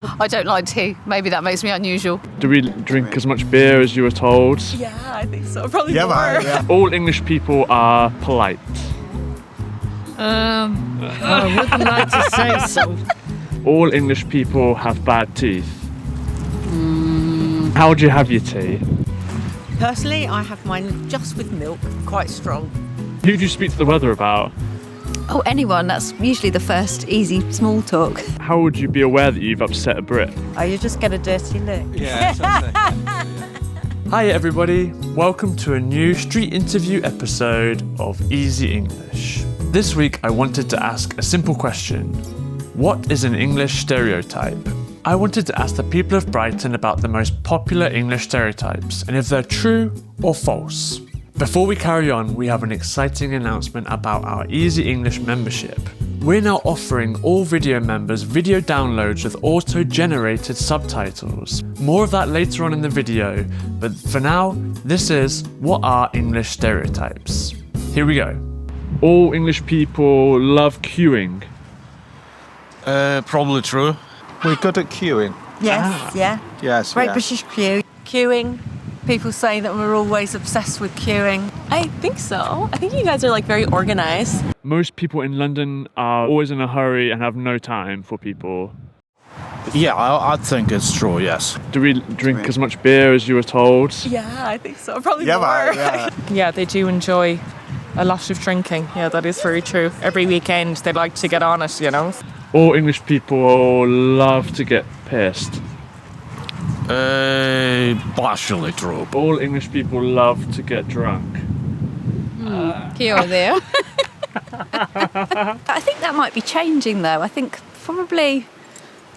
I don't like tea. Maybe that makes me unusual. Do we drink as much beer as you were told? Yeah, I think so. Probably more. Yeah. All English people are polite. I wouldn't like to say so. All English people have bad teeth. How would you have your tea? Personally, I have mine just with milk, quite strong. Who do you speak to the weather about? Oh, anyone. That's usually the first easy small talk. How would you be aware that you've upset a Brit? Oh, you just get a dirty look. Yeah, Hi everybody, welcome to a new street interview episode of Easy English. This week I wanted to ask a simple question. What is an English stereotype? I wanted to ask the people of Brighton about the most popular English stereotypes and if they're true or false. Before we carry on, we have an exciting announcement about our Easy English membership. We're now offering all video members video downloads with auto-generated subtitles. More of that later on in the video, but for now, this is What Are English Stereotypes? Here we go. All English people love queuing. probably true. We're good at queuing. Yes, yeah. Yes, Great yeah. British queue. Queuing. People say that we're always obsessed with queuing. I think so. I think you guys are like very organized. Most people in London are always in a hurry and have no time for people. Yeah, I think it's true, yes. Do we drink as much beer as you were told? Yeah, I think so. Probably Yeah, more. yeah. Yeah, they do enjoy a lot of drinking. Yeah, that is very true. Every weekend they like to get on it, you know. All English people love to get pissed. Partially true. All English people love to get drunk. Here or there. I think that might be changing though. I think probably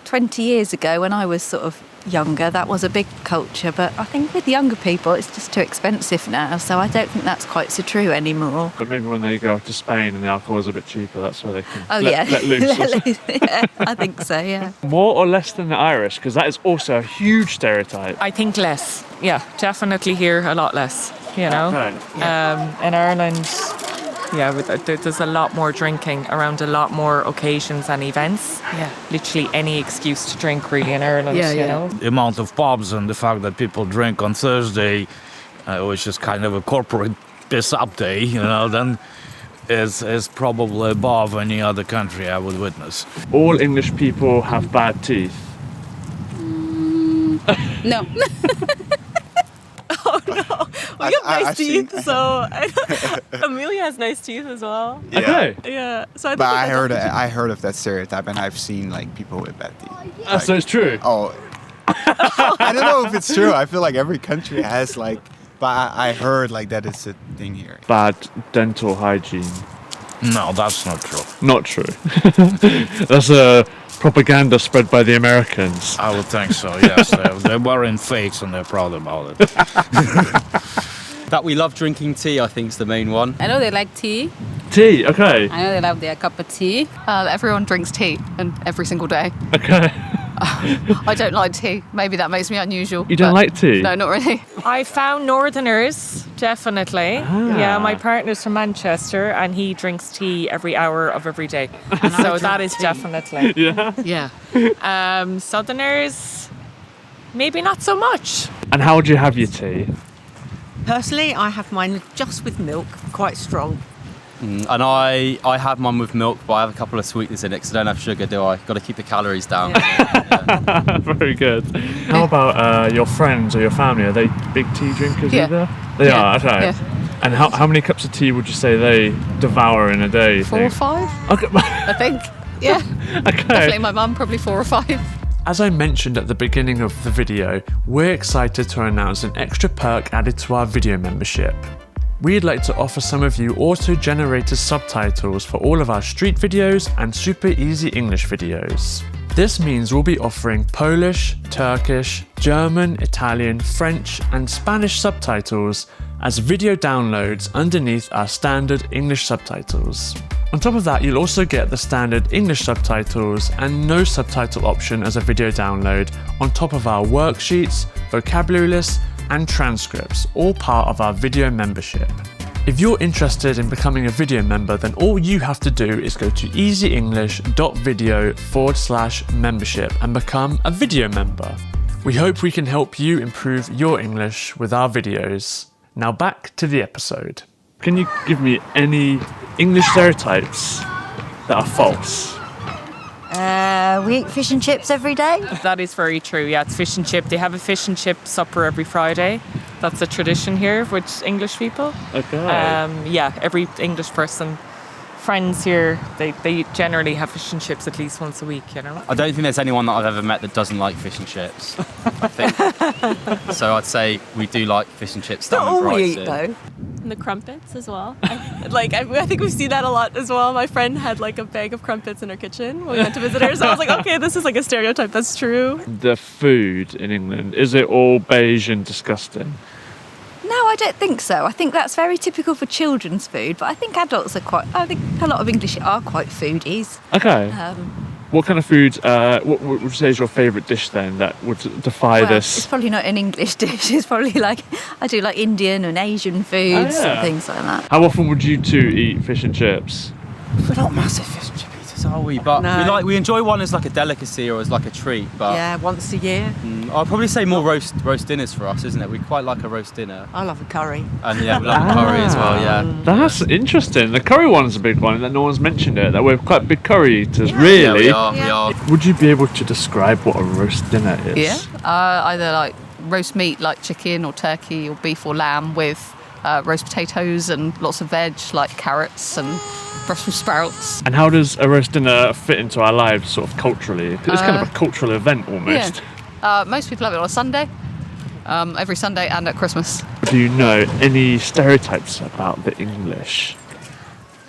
20 years ago when I was sort of younger, that was a big culture. But I think with younger people, it's just too expensive now. So I don't think that's quite so true anymore. But maybe when they go to Spain and the alcohol is a bit cheaper, that's where they can Yeah. let loose. Yeah, I think so, yeah. More or less than the Irish, because that is also a huge stereotype. I think less. Yeah, definitely here a lot less, you know. Okay. In Ireland, yeah, there's a lot more drinking around a lot more occasions and events. Yeah. Literally any excuse to drink really in Ireland, you know. The amount of pubs and the fact that people drink on Thursday, which is kind of a corporate piss-up day, you know, then is probably above any other country I would witness. All English people have bad teeth. No. Oh no, we have nice I've seen- teeth, so Amelia has nice teeth as well. Okay. Yeah, so I think But I heard of that stereotype, and I've seen like people with bad teeth. So it's true. Oh, I don't know if it's true. I feel like every country has like, but I heard like that it's a thing here. Bad dental hygiene. No, that's not true. Not true. That's a propaganda spread by the Americans. I would think so, yes. They're wearing fakes and they're proud about it. That we love drinking tea, I think, is the main one. I know they like tea. Tea, okay. I know they love their cup of tea. Everyone drinks tea and every single day. Okay. I don't like tea. Maybe that makes me unusual. You don't but like tea? No, not really. I found Northerners, definitely. Yeah, my partner's from Manchester and he drinks tea every hour of every day. So that is definitely. Yeah. Yeah. Southerners, maybe not so much. And how would you have your tea? Personally, I have mine just with milk, quite strong. And I have mine with milk, but I have a couple of sweeteners in it because I don't have sugar, do I? Got to keep the calories down. Very good. How about your friends or your family? Are they big tea drinkers either? They are, okay. Yeah. And how many cups of tea would you say they devour in a day? you 4 or think? 5, Okay. I think. Yeah. Okay. Definitely my mum, probably 4 or 5. As I mentioned at the beginning of the video, we're excited to announce an extra perk added to our video membership. We'd like to offer some of you auto-generated subtitles for all of our street videos and super easy English videos. This means we'll be offering Polish, Turkish, German, Italian, French and Spanish subtitles as video downloads underneath our standard English subtitles. On top of that, you'll also get the standard English subtitles and no subtitle option as a video download on top of our worksheets, vocabulary lists and transcripts, all part of our video membership. If you're interested in becoming a video member, then all you have to do is go to easyenglish.video/membership and become a video member. We hope we can help you improve your English with our videos. Now back to the episode. Can you give me any English stereotypes that are false? We eat fish and chips every day. That is very true. Yeah, it's fish and chip. They have a fish and chip supper every Friday. That's a tradition here with English people. Okay. Yeah, every English person, friends here, they generally have fish and chips at least once a week, you know? I don't think there's anyone that I've ever met that doesn't like fish and chips. I think. So I'd say we do like fish and chips. Not all we eat, though. And the crumpets as well. I think we've seen that a lot as well. My friend had like a bag of crumpets in her kitchen when we went to visit her. So I was like, okay, this is like a stereotype. That's true. The food in England, is it all beige and disgusting? No, I don't think so. I think that's very typical for children's food, but I think adults are I think a lot of English are quite foodies. Okay. What kind of food, what would you say is your favourite dish then that would defy Well, this? it's probably not an English dish. It's probably I do like Indian and Asian foods and things like that. How often would you two eat fish and chips? We're not massive fish and chip eaters, are we? But No. we enjoy one as like a delicacy or as like a treat. But Yeah, once a year. I'd probably say more roast dinners for us, isn't it? We quite like a roast dinner. I love a curry. And yeah, we love a curry as well, yeah. That's interesting. The curry one's a big one, that no one's mentioned it, that we're quite big curry eaters, really. Yeah, we are. Would you be able to describe what a roast dinner is? Yeah. Either like roast meat, like chicken or turkey or beef or lamb, with roast potatoes and lots of veg, like carrots and Brussels sprouts. And how does a roast dinner fit into our lives, sort of culturally? It's kind of a cultural event almost. Yeah. Most people have it on a Sunday, every Sunday and at Christmas. Do you know any stereotypes about the English?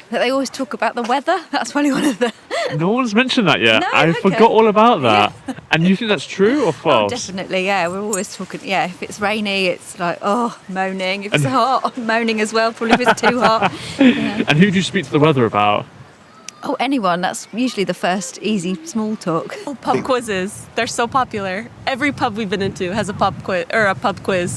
That they always talk about the weather. That's probably one of the... No one's mentioned that yet. No, I okay. forgot all about that. And you think that's true or false? Definitely, yeah. We're always talking, yeah, if it's rainy, it's like, moaning. If it's hot, moaning as well, probably if it's too hot. Yeah. And who do you speak to the weather about? Oh, anyone. That's usually the first easy small talk. Oh, pub quizzes. They're so popular. Every pub we've been into has a pub quiz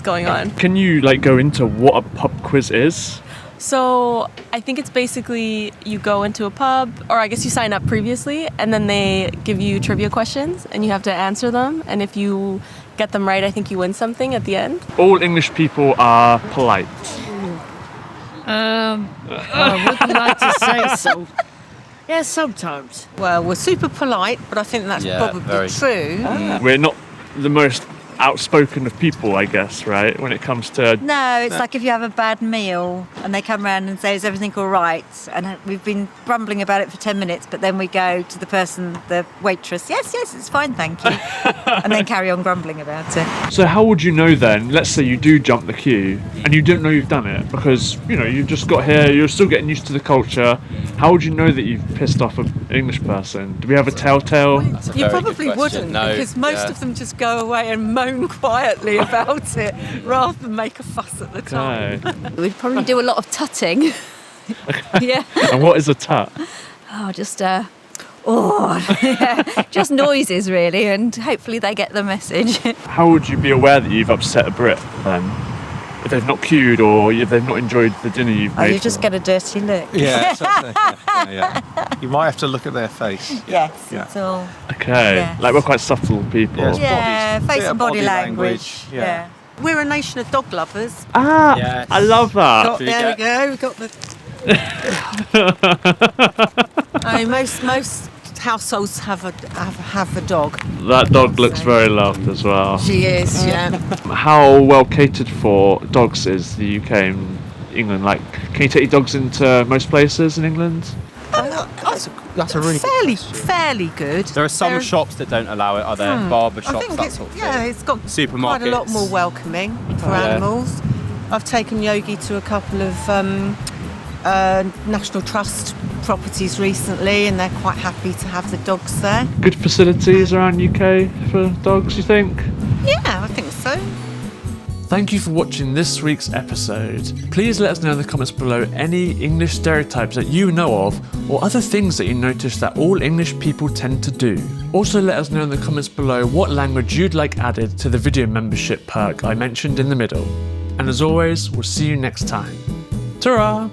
going on. Can you go into what a pub quiz is? So I think it's basically you go into a pub, or I guess you sign up previously, and then they give you trivia questions, and you have to answer them. And if you get them right, I think you win something at the end. All English people are polite. I wouldn't like to say so. Yeah, sometimes. Well, we're super polite, but I think that's probably very. true. We're not the most outspoken of people, I guess, right? When it comes to... No, it's like if you have a bad meal and they come around and say, is everything all right? And we've been grumbling about it for 10 minutes, but then we go to the person, the waitress, yes, it's fine, thank you. And then carry on grumbling about it. So how would you know then, let's say you do jump the queue and you don't know you've done it because, you've just got here, you're still getting used to the culture. How would you know that you've pissed off an English person? Do we have a telltale? You probably wouldn't, because most of them just go away and moan quietly about it rather than make a fuss at the time. We'd probably do a lot of tutting. Yeah. And what is a tut? Oh, just just noises really, and hopefully they get the message. How would you be aware that you've upset a Brit then? If they've not queued or if they've not enjoyed the dinner you've made? You just get a dirty look. Yeah, yeah. You might have to look at their face. Yes, Yeah. it's all. Okay, Yes. we're quite subtle people. Yeah, face bit and of body body language. language, yeah. We're a nation of dog lovers. Ah, Yes. I love that. There we go. We've got the. I mean, most households have a dog. That dog looks very loved as well. She is, yeah. How well catered for dogs is the UK and England? Can you take your dogs into most places in England? That's a really fairly good. There are some shops that don't allow it, are there? Barber I shops, think that sort of thing. it's got Supermarkets. quite a lot more welcoming for animals. I've taken Yogi to a couple of National Trust properties recently, and they're quite happy to have the dogs there. Good facilities around UK for dogs, you think? Yeah, I think so. Thank you for watching this week's episode. Please let us know in the comments below any English stereotypes that you know of or other things that you notice that all English people tend to do. Also let us know in the comments below what language you'd like added to the video membership perk I mentioned in the middle. And as always, we'll see you next time. Ta-ra!